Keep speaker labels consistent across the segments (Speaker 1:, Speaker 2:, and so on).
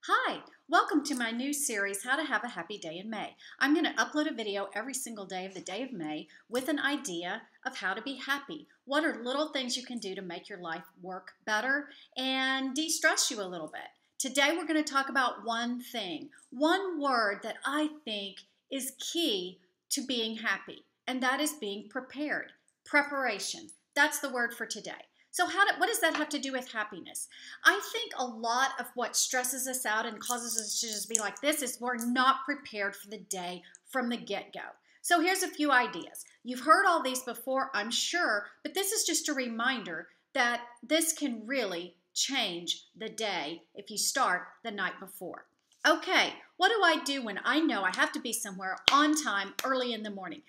Speaker 1: Hi, welcome to my new series, How to Have a Happy Day in May. I'm going to upload a video every single day of the day of May with an idea of how to be happy. What are little things you can do to make your life work better and de-stress you a little bit? Today we're going to talk about one thing, one word that I think is key to being happy, and that is being prepared. Preparation. That's the word for today. So what does that have to do with happiness? I think a lot of what stresses us out and causes us to just be like this is we're not prepared for the day from the get-go. So here's a few ideas. You've heard all these before, I'm sure, but this is just a reminder that this can really change the day if you start the night before. Okay, what do I do when I know I have to be somewhere on time early in the morning?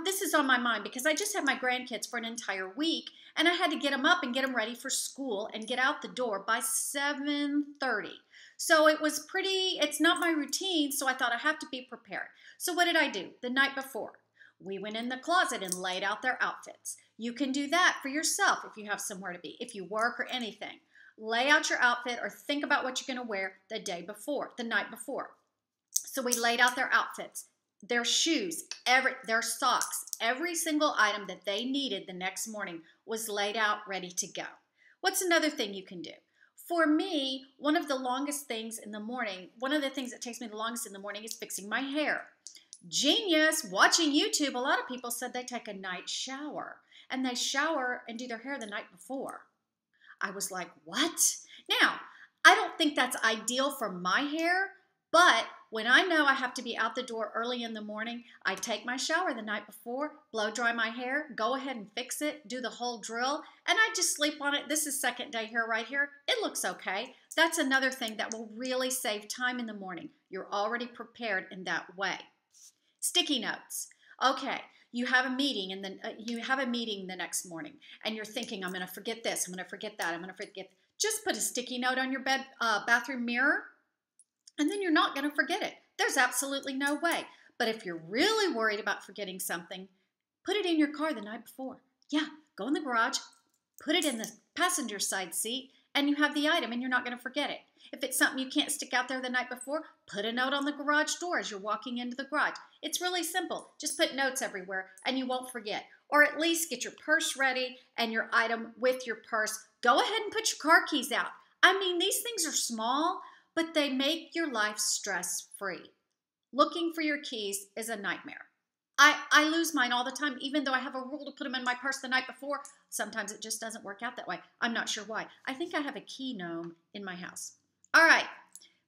Speaker 1: This is on my mind because I just had my grandkids for an entire week and I had to get them up and get them ready for school and get out the door by 7:30. So it's not my routine, so I thought I have to be prepared. So what did I do the night before? We went in the closet and laid out their outfits. You can do that for yourself if you have somewhere to be, if you work or anything. Lay out your outfit or think about what you're going to wear the night before. So we laid out their outfits, their shoes, their socks, every single item that they needed the next morning was laid out, ready to go. What's another thing you can do? For me, one of the things that takes me the longest in the morning is fixing my hair. Genius, watching YouTube, a lot of people said they take a night shower and they shower and do their hair the night before. I was like, what? Now, I don't think that's ideal for my hair, but when I know I have to be out the door early in the morning, I take my shower the night before, blow dry my hair, go ahead and fix it, do the whole drill, and I just sleep on it. This is second day hair right here. It looks okay. That's another thing that will really save time in the morning. You're already prepared in that way. Sticky notes. Okay. You have a meeting the next morning and you're thinking, I'm going to forget this, I'm going to forget that, I'm going to forget. Just put a sticky note on your bathroom mirror and then you're not going to forget it. There's absolutely no way. But if you're really worried about forgetting something, put it in your car the night before. Yeah, go in the garage, put it in the passenger side seat, and you have the item and you're not going to forget it. If it's something you can't stick out there the night before, put a note on the garage door as you're walking into the garage. It's really simple. Just put notes everywhere and you won't forget. Or at least get your purse ready and your item with your purse. Go ahead and put your car keys out. I mean, these things are small, but they make your life stress-free. Looking for your keys is a nightmare. I lose mine all the time, even though I have a rule to put them in my purse the night before. Sometimes it just doesn't work out that way. I'm not sure why. I think I have a key gnome in my house. All right.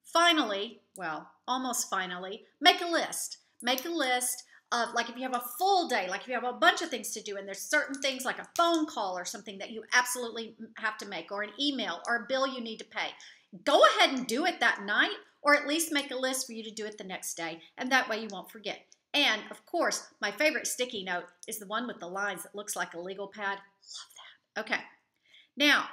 Speaker 1: Finally, well, almost finally, make a list. Make a list of, like if you have a full day, like if you have a bunch of things to do and there's certain things like a phone call or something that you absolutely have to make, or an email or a bill you need to pay. Go ahead and do it that night, or at least make a list for you to do it the next day, and that way you won't forget. And, of course, my favorite sticky note is the one with the lines that looks like a legal pad. Love that. Okay. Now,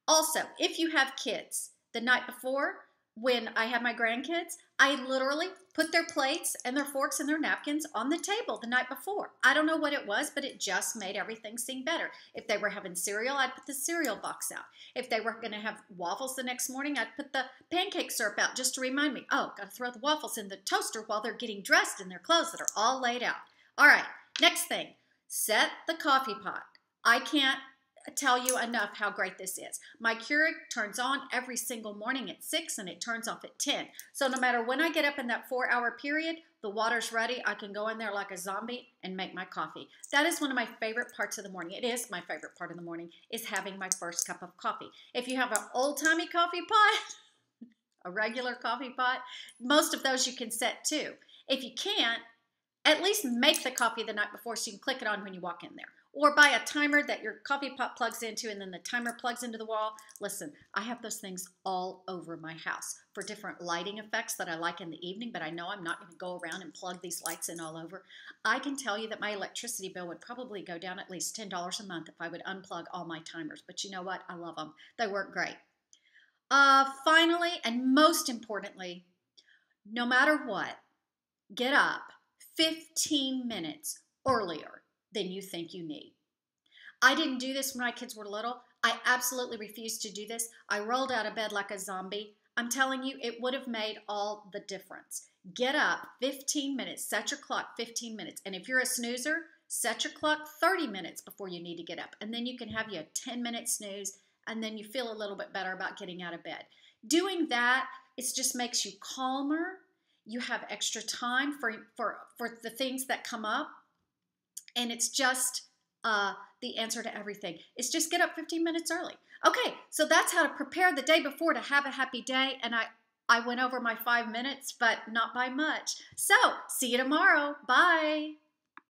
Speaker 1: also, if you have kids, the night before, when I had my grandkids, I literally put their plates and their forks and their napkins on the table the night before. I don't know what it was, but it just made everything seem better. If they were having cereal, I'd put the cereal box out. If they were going to have waffles the next morning, I'd put the pancake syrup out just to remind me, oh, got to throw the waffles in the toaster while they're getting dressed in their clothes that are all laid out. All right, next thing, set the coffee pot. I can't tell you enough how great this is. My Keurig turns on every single morning at 6 and it turns off at 10. So no matter when I get up in that 4-hour period, the water's ready. I can go in there like a zombie and make my coffee. That is one of my favorite parts of the morning. It is my favorite part of the morning, is having my first cup of coffee. If you have an old-timey coffee pot, a regular coffee pot, most of those you can set too. If you can't, at least make the coffee the night before so you can click it on when you walk in there. Or buy a timer that your coffee pot plugs into and then the timer plugs into the wall. Listen, I have those things all over my house for different lighting effects that I like in the evening, but I know I'm not going to go around and plug these lights in all over. I can tell you that my electricity bill would probably go down at least $10 a month if I would unplug all my timers. But you know what? I love them. They work great. Finally, and most importantly, no matter what, get up 15 minutes earlier than you think you need. I didn't do this when my kids were little. I absolutely refused to do this. I rolled out of bed like a zombie. I'm telling you, it would have made all the difference. Get up 15 minutes, set your clock 15 minutes. And if you're a snoozer, set your clock 30 minutes before you need to get up. And then you can have you a 10-minute snooze, and then you feel a little bit better about getting out of bed. Doing that, it just makes you calmer. You have extra time for the things that come up. And it's just the answer to everything. It's just get up 15 minutes early. Okay, so that's how to prepare the day before to have a happy day. And I went over my 5 minutes, but not by much. So see you tomorrow. Bye.